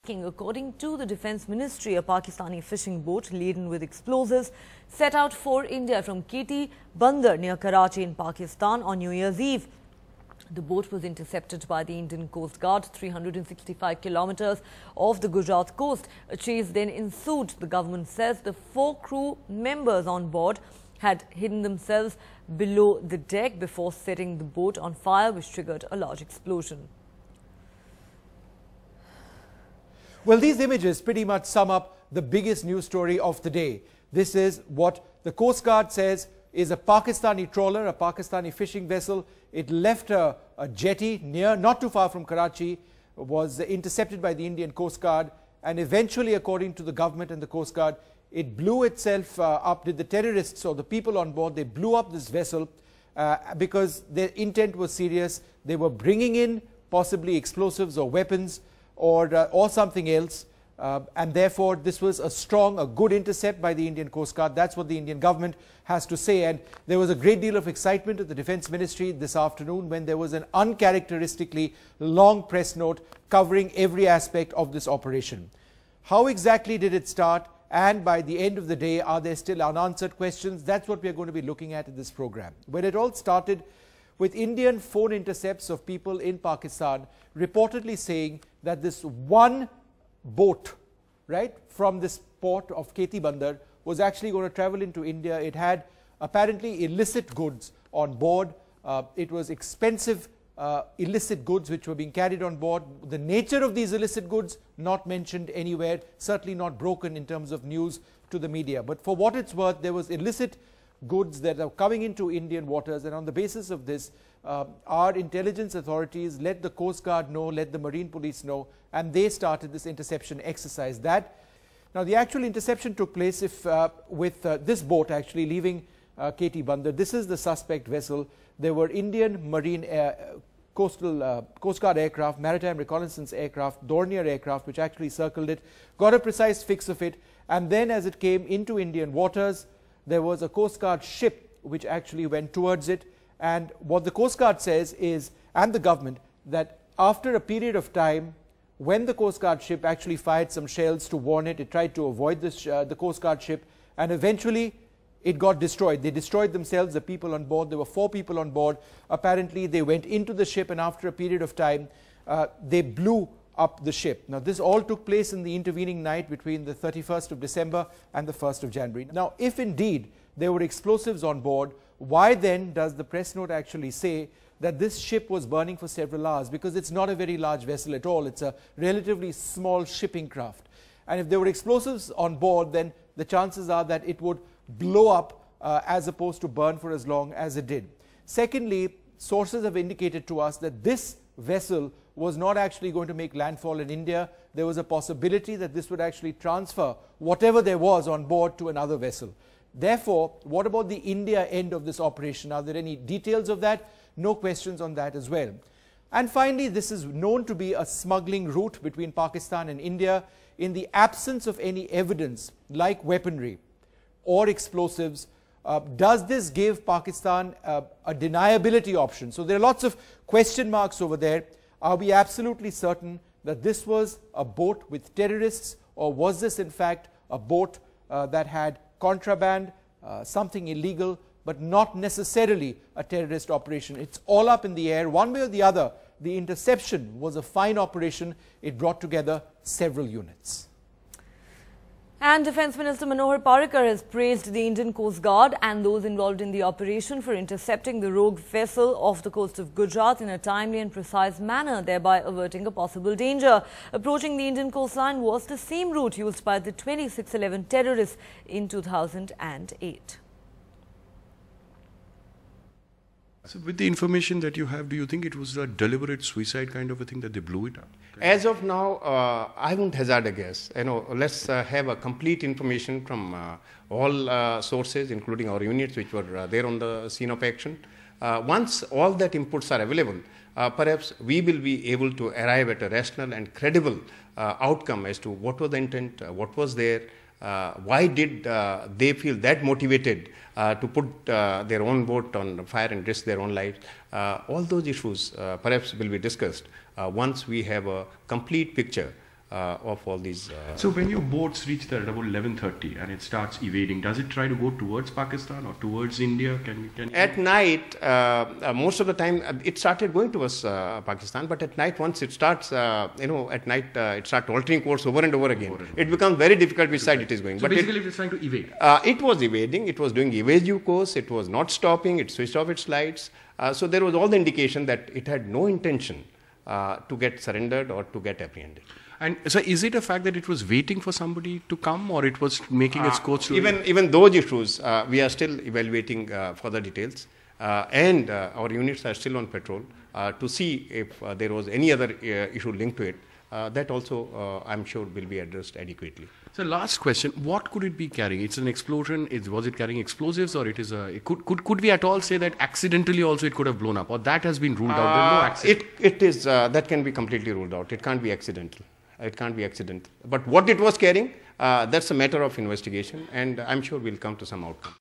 According to the Defence Ministry, a Pakistani fishing boat laden with explosives set out for India from Porbandar near Karachi in Pakistan on New Year's Eve. The boat was intercepted by the Indian Coast Guard 365 kilometers off the Gujarat coast. A chase then ensued. The government says the 4 crew members on board had hidden themselves below the deck before setting the boat on fire, which triggered a large explosion. Well, these images pretty much sum up the biggest news story of the day. This is what the Coast Guard says is a Pakistani trawler, a Pakistani fishing vessel. It left a jetty not too far from Karachi, was intercepted by the Indian Coast Guard, and eventually, according to the government and the Coast Guard, it blew itself up. Did the terrorists or the people on board, they blew up this vessel because their intent was serious. They were bringing in possibly explosives or weapons or something else, and therefore this was a good intercept by the Indian Coast Guard. That's what the Indian government has to say. And there was a great deal of excitement at the Defence Ministry this afternoon when there was an uncharacteristically long press note covering every aspect of this operation. How exactly did it start? And by the end of the day, are there still unanswered questions? That's what we are going to be looking at in this program. When it all started with Indian phone intercepts of people in Pakistan reportedly saying that this one boat, right, from this port of Porbandar was actually going to travel into India. It had apparently illicit goods on board. It was expensive illicit goods which were being carried on board. The nature of these illicit goods not mentioned anywhere, certainly not broken in terms of news to the media. But for what it's worth, there was illicit goods that are coming into Indian waters, and on the basis of this, our intelligence authorities let the Coast Guard know, let the Marine Police know, and they started this interception exercise. Now the actual interception took place with this boat actually leaving Porbandar. This is the suspect vessel. There were Indian Marine Coast Guard aircraft, maritime reconnaissance aircraft, Dornier aircraft, which actually circled it, got a precise fix of it, and then as it came into Indian waters, there was a Coast Guard ship which actually went towards it. And what the Coast Guard says is, and the government, that after a period of time, when the Coast Guard ship actually fired some shells to warn it, it tried to avoid the Coast Guard ship, and eventually it got destroyed. They destroyed themselves, the people on board. There were 4 people on board. Apparently, they went into the ship, and after a period of time, they blew up the ship. Now, this all took place in the intervening night between the 31st of December and the 1st of January. Now, if indeed there were explosives on board, why then does the press note actually say that this ship was burning for several hours? Because it's not a very large vessel at all. It's a relatively small shipping craft. And if there were explosives on board, then the chances are that it would blow up as opposed to burn for as long as it did. Secondly, sources have indicated to us that this vessel was not actually going to make landfall in India. There was a possibility that this would actually transfer whatever there was on board to another vessel. Therefore, what about the India end of this operation? Are there any details of that? No questions on that as well. And finally, this is known to be a smuggling route between Pakistan and India. In the absence of any evidence like weaponry or explosives, does this give Pakistan a deniability option? So there are lots of question marks over there. Are we absolutely certain that this was a boat with terrorists, or was this in fact a boat that had contraband, something illegal, but not necessarily a terrorist operation? It's all up in the air. One way or the other, the interception was a fine operation. It brought together several units. And Defence Minister Manohar Parrikar has praised the Indian Coast Guard and those involved in the operation for intercepting the rogue vessel off the coast of Gujarat in a timely and precise manner, thereby averting a possible danger. Approaching the Indian coastline was the same route used by the 2611 terrorists in 2008. So with the information that you have, do you think it was a deliberate suicide kind of a thing that they blew it up? As of now, I won't hazard a guess. Let's have a complete information from all sources, including our units which were there on the scene of action. Once all that inputs are available, perhaps we will be able to arrive at a rational and credible outcome as to what was the intent, what was there, why did they feel that motivated to put their own boat on fire and risk their own lives. All those issues perhaps will be discussed once we have a complete picture of all these. So when your boats reach there at about 11:30 and it starts evading, does it try to go towards Pakistan or towards India? At night, most of the time, it started going towards Pakistan, but at night, once it starts, at night, it starts altering course over and over again. It becomes very difficult which side it is going. So but basically, it is trying to evade. It was evading. It was doing evasive course. It was not stopping. It switched off its lights. So there was all the indication that it had no intention to get surrendered or to get apprehended. And so is it a fact that it was waiting for somebody to come, or it was making its course? Even those issues, we are still evaluating further details, and our units are still on patrol to see if there was any other issue linked to it. That also, I'm sure, will be addressed adequately. So last question, what could it be carrying? It's an explosion. Was it carrying explosives, or it is a? Could we at all say that accidentally also it could have blown up, or that has been ruled out? There's no accident. It is that can be completely ruled out. It can't be accidental. It can't be accidental. But what it was carrying, that's a matter of investigation, and I'm sure we'll come to some outcome.